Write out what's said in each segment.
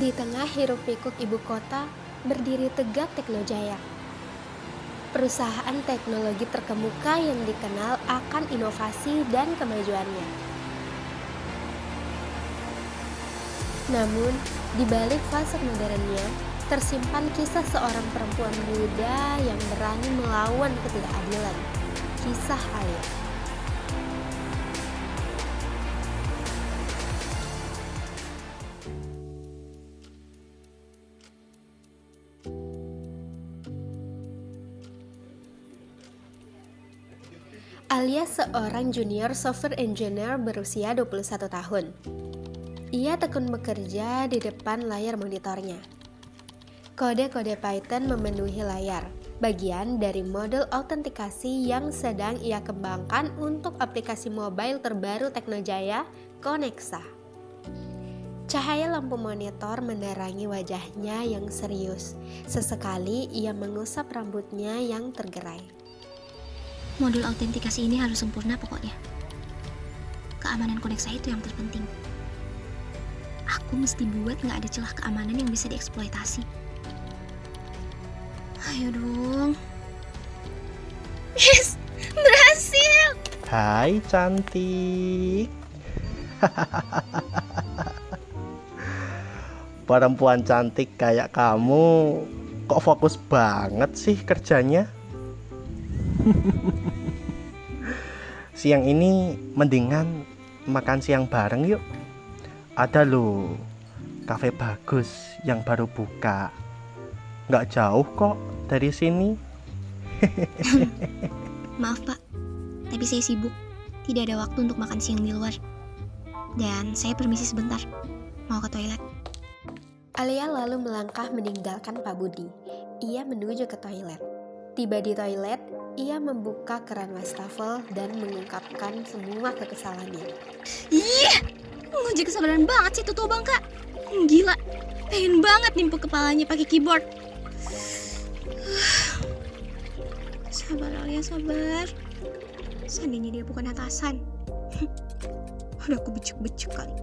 Di tengah hiruk-pikuk ibu kota, berdiri tegak Teknojaya. Perusahaan teknologi terkemuka yang dikenal akan inovasi dan kemajuannya. Namun, di balik fasad modernnya, tersimpan kisah seorang perempuan muda yang berani melawan ketidakadilan. Kisah Alia. Alia seorang junior software engineer berusia 21 tahun. Ia tekun bekerja di depan layar monitornya. Kode-kode Python memenuhi layar, bagian dari modul autentikasi yang sedang ia kembangkan untuk aplikasi mobile terbaru Teknojaya, Konexa. Cahaya lampu monitor menerangi wajahnya yang serius. Sesekali ia mengusap rambutnya yang tergerai. Modul autentikasi ini harus sempurna pokoknya. Keamanan Konexa itu yang terpenting. Aku mesti buat nggak ada celah keamanan yang bisa dieksploitasi. Ayo dong. Yes, berhasil. Hai cantik. Perempuan cantik kayak kamu kok fokus banget sih kerjanya? Siang ini mendingan makan siang bareng yuk. Ada loh kafe bagus yang baru buka. Nggak jauh kok dari sini. Maaf pak, tapi saya sibuk. Tidak ada waktu untuk makan siang di luar. Dan saya permisi sebentar, mau ke toilet. Alia lalu melangkah meninggalkan Pak Budi. Ia menuju ke toilet. Tiba di toilet, ia membuka keran wastafel dan mengungkapkan semua kekesalannya. Iya, nguji kesabaran banget sih tuh bangka. Gila, pengen banget nimpuk kepalanya pakai keyboard. Sabar Alia, sabar. Seandainya dia bukan atasan. Udah aku becek-becek kali.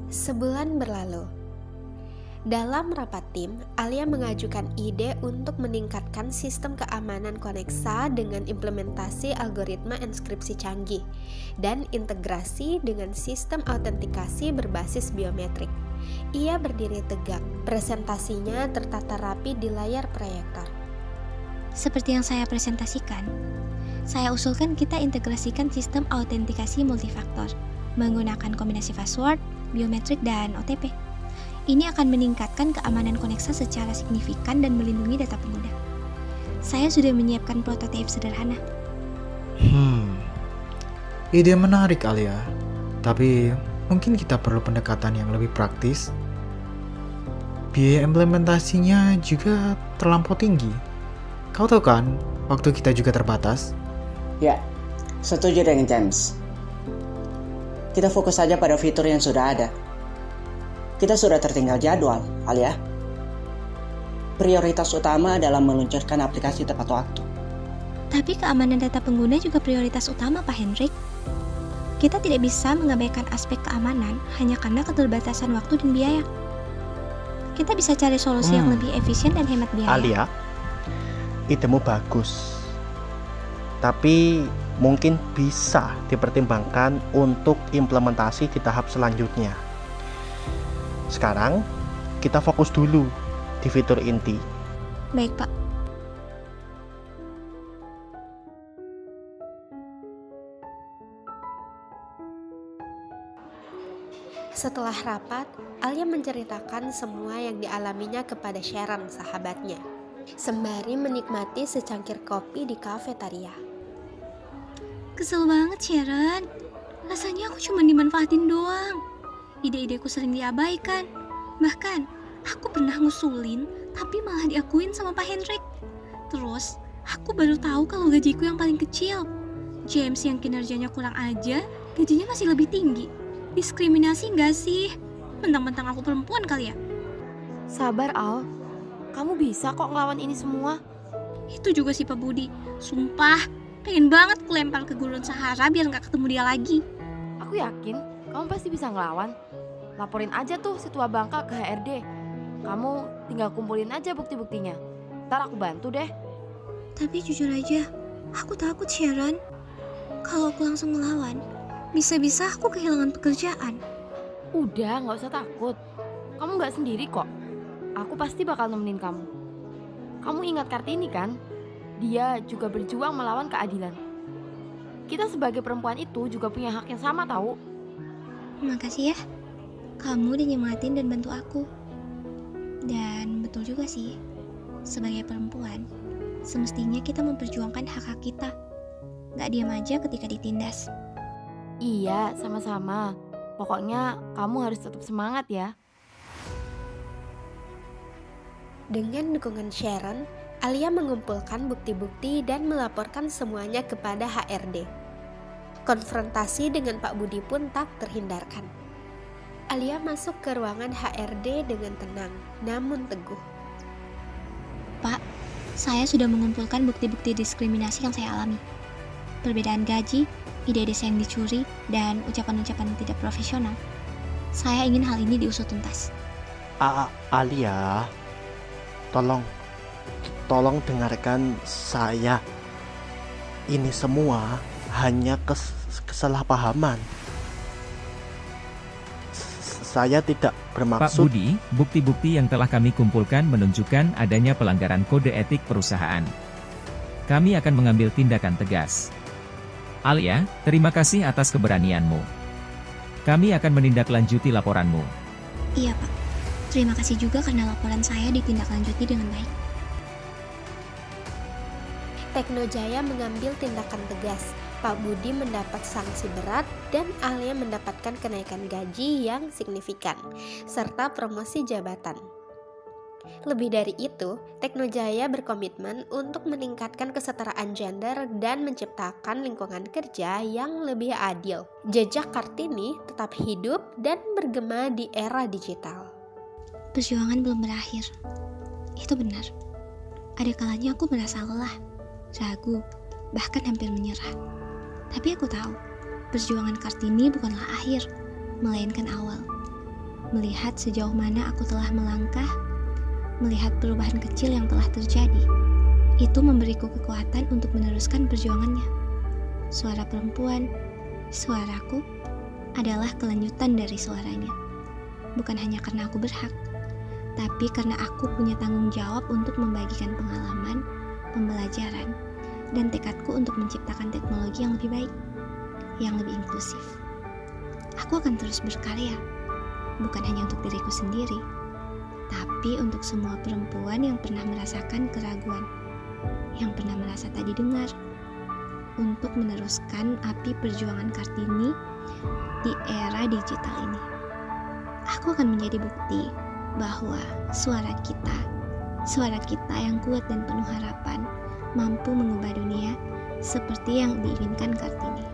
Sebulan berlalu. Dalam rapat tim, Alia mengajukan ide untuk meningkatkan sistem keamanan Konexa dengan implementasi algoritma enskripsi canggih dan integrasi dengan sistem autentikasi berbasis biometrik. Ia berdiri tegak, presentasinya tertata rapi di layar proyektor. Seperti yang saya presentasikan, saya usulkan kita integrasikan sistem autentikasi multifaktor menggunakan kombinasi password, biometrik, dan OTP. Ini akan meningkatkan keamanan Konexa secara signifikan dan melindungi data pengguna. Saya sudah menyiapkan prototipe sederhana. Ide menarik Alia. Tapi mungkin kita perlu pendekatan yang lebih praktis. Biaya implementasinya juga terlampau tinggi. Kau tahu kan, waktu kita juga terbatas. Ya, setuju dengan James. Kita fokus saja pada fitur yang sudah ada. Kita sudah tertinggal jadwal, Alia. Prioritas utama adalah meluncurkan aplikasi tepat waktu. Tapi keamanan data pengguna juga prioritas utama, Pak Hendrik. Kita tidak bisa mengabaikan aspek keamanan hanya karena keterbatasan waktu dan biaya. Kita bisa cari solusi yang lebih efisien dan hemat biaya. Alia, idemu bagus. Tapi mungkin bisa dipertimbangkan untuk implementasi di tahap selanjutnya. Sekarang kita fokus dulu di fitur inti. Baik, Pak. Setelah rapat, Alia menceritakan semua yang dialaminya kepada Sharon, sahabatnya, sembari menikmati secangkir kopi di kafetaria. Kesel banget, Sharon. Rasanya aku cuma dimanfaatin doang. Ide-ideku sering diabaikan. Bahkan, aku pernah ngusulin, tapi malah diakuin sama Pak Hendrik. Terus, aku baru tahu kalau gajiku yang paling kecil. James yang kinerjanya kurang aja, gajinya masih lebih tinggi. Diskriminasi nggak sih? Mentang-mentang aku perempuan kali ya? Sabar, Al. Kamu bisa kok ngelawan ini semua. Itu juga si Pak Budi. Sumpah, pengen banget aku lempar ke gurun Sahara biar gak ketemu dia lagi. Aku yakin kamu pasti bisa ngelawan. Laporin aja tuh si tua bangka ke HRD. Kamu tinggal kumpulin aja bukti-buktinya. Ntar aku bantu deh. Tapi jujur aja, aku takut Sharon. Kalau aku langsung melawan, bisa-bisa aku kehilangan pekerjaan. Udah, gak usah takut. Kamu gak sendiri kok. Aku pasti bakal nemenin kamu. Kamu ingat Kartini kan? Dia juga berjuang melawan keadilan. Kita sebagai perempuan itu juga punya hak yang sama tahu. Makasih ya. Kamu udah nyemangatin dan bantu aku. Dan betul juga sih, sebagai perempuan, semestinya kita memperjuangkan hak-hak kita. Gak diam aja ketika ditindas. Iya, sama-sama. Pokoknya kamu harus tetap semangat ya. Dengan dukungan Sharon, Alia mengumpulkan bukti-bukti dan melaporkan semuanya kepada HRD. Konfrontasi dengan Pak Budi pun tak terhindarkan. Alia masuk ke ruangan HRD dengan tenang, namun teguh. Pak, saya sudah mengumpulkan bukti-bukti diskriminasi yang saya alami. Perbedaan gaji, ide-ide yang dicuri, dan ucapan-ucapan yang tidak profesional. Saya ingin hal ini diusut tuntas. Alia, tolong dengarkan saya. Ini semua hanya kesalahpahaman. Saya tidak Pak bermaksud. Budi, bukti-bukti yang telah kami kumpulkan menunjukkan adanya pelanggaran kode etik perusahaan. Kami akan mengambil tindakan tegas. Alia, terima kasih atas keberanianmu. Kami akan menindaklanjuti laporanmu. Iya, Pak. Terima kasih juga karena laporan saya ditindaklanjuti dengan baik. Teknojaya mengambil tindakan tegas. Pak Budi mendapat sanksi berat dan Alia mendapatkan kenaikan gaji yang signifikan, serta promosi jabatan. Lebih dari itu, Teknojaya berkomitmen untuk meningkatkan kesetaraan gender dan menciptakan lingkungan kerja yang lebih adil. Jejak Kartini tetap hidup dan bergema di era digital. Perjuangan belum berakhir. Itu benar. Ada kalanya aku merasa lelah, ragu, bahkan hampir menyerah. Tapi aku tahu, perjuangan Kartini bukanlah akhir, melainkan awal. Melihat sejauh mana aku telah melangkah, melihat perubahan kecil yang telah terjadi, itu memberiku kekuatan untuk meneruskan perjuangannya. Suara perempuan, suaraku, adalah kelanjutan dari suaranya. Bukan hanya karena aku berhak, tapi karena aku punya tanggung jawab untuk membagikan pengalaman, pembelajaran, dan tekadku untuk menciptakan teknologi yang lebih baik, yang lebih inklusif. Aku akan terus berkarya, bukan hanya untuk diriku sendiri, tapi untuk semua perempuan yang pernah merasakan keraguan, yang pernah merasa tak didengar, untuk meneruskan api perjuangan Kartini di era digital ini. Aku akan menjadi bukti bahwa suara kita yang kuat dan penuh harapan, mampu mengubah dunia seperti yang diinginkan Kartini.